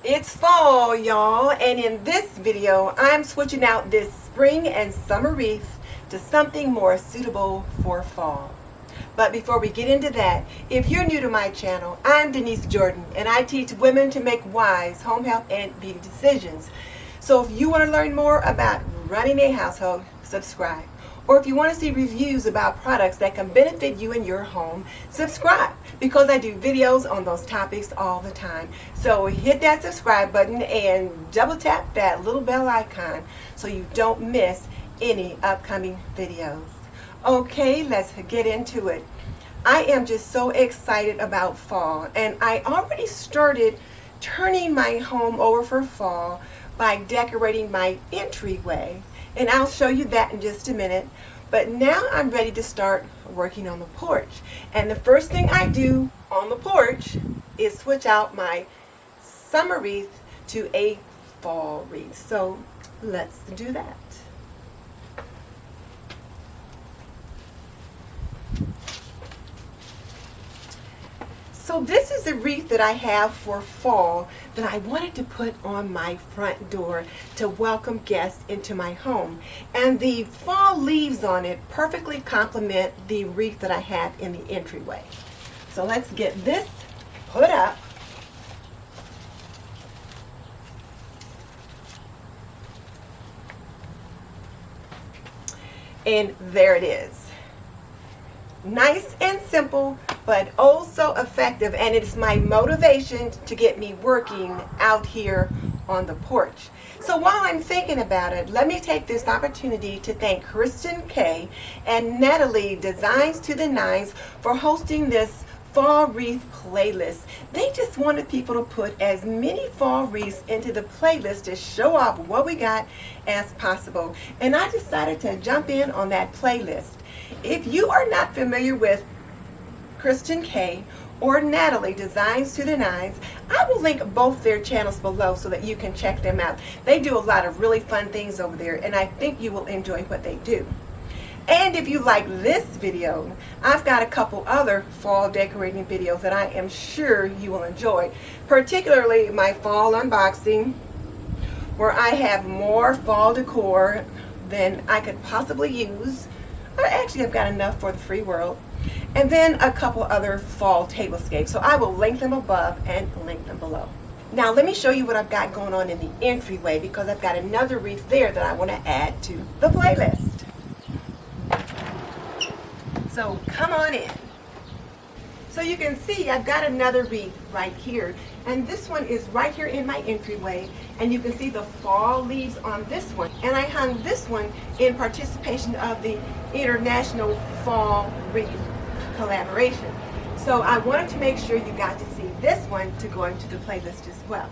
It's fall, y'all, and in this video, I'm switching out this spring and summer wreath to something more suitable for fall. But before we get into that, if you're new to my channel, I'm Denise Jordan, and I teach women to make wise home health and beauty decisions. So if you want to learn more about running a household, subscribe. Or if you want to see reviews about products that can benefit you in your home, subscribe, because I do videos on those topics all the time. So hit that subscribe button and double tap that little bell icon so you don't miss any upcoming videos. Okay, let's get into it. I am just so excited about fall, and I already started turning my home over for fall by decorating my entryway. And I'll show you that in just a minute. But now I'm ready to start working on the porch. And the first thing I do on the porch is switch out my summer wreath to a fall wreath. So let's do that. So this is the wreath that I have for fall that I wanted to put on my front door to welcome guests into my home. And the fall leaves on it perfectly complement the wreath that I have in the entryway. So let's get this put up. And there it is. Nice and simple, but oh so effective, and it's my motivation to get me working out here on the porch. So while I'm thinking about it, let me take this opportunity to thank Kristin K and Natalie Designs to the Nines for hosting this fall wreath playlist. They just wanted people to put as many fall wreaths into the playlist to show off what we got as possible, and I decided to jump in on that playlist. If you are not familiar with Kristin K or Natalie Designs to the Nines, I will link both their channels below so that you can check them out. They do a lot of really fun things over there, and I think you will enjoy what they do. And if you like this video, I've got a couple other fall decorating videos that I am sure you will enjoy, particularly my fall unboxing, where I have more fall decor than I could possibly use. Actually, I've got enough for the free world. And then a couple other fall tablescapes. So I will link them above and link them below. Now let me show you what I've got going on in the entryway, because I've got another wreath there that I want to add to the playlist. So come on in. So you can see I've got another wreath right here, and this one is right here in my entryway, and you can see the fall leaves on this one, and I hung this one in participation of the International Fall Wreath collaboration. So I wanted to make sure you got to see this one to go into the playlist as well.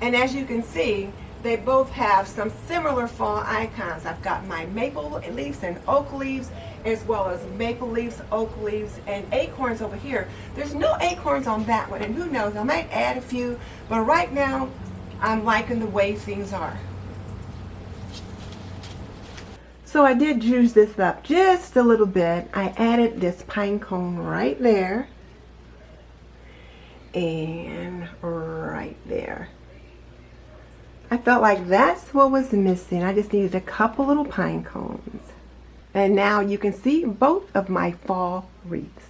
And as you can see, they both have some similar fall icons. I've got my maple leaves and oak leaves, as well as maple leaves, oak leaves, and acorns over here. There's no acorns on that one, and who knows, I might add a few, but right now I'm liking the way things are. So I did juice this up just a little bit. I added this pine cone right there and right there. I felt like that's what was missing. I just needed a couple little pine cones. And now you can see both of my fall wreaths.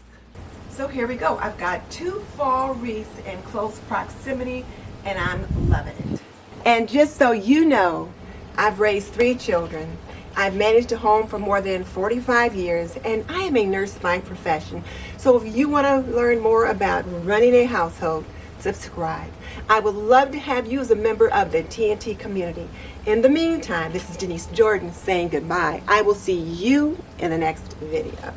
So here we go. I've got two fall wreaths in close proximity, and I'm loving it. And just so you know, I've raised 3 children. I've managed a home for more than 45 years, and I am a nurse by profession. So if you want to learn more about running a household, subscribe. I would love to have you as a member of the TNT community. In the meantime, this is Denise Jordan saying goodbye. I will see you in the next video.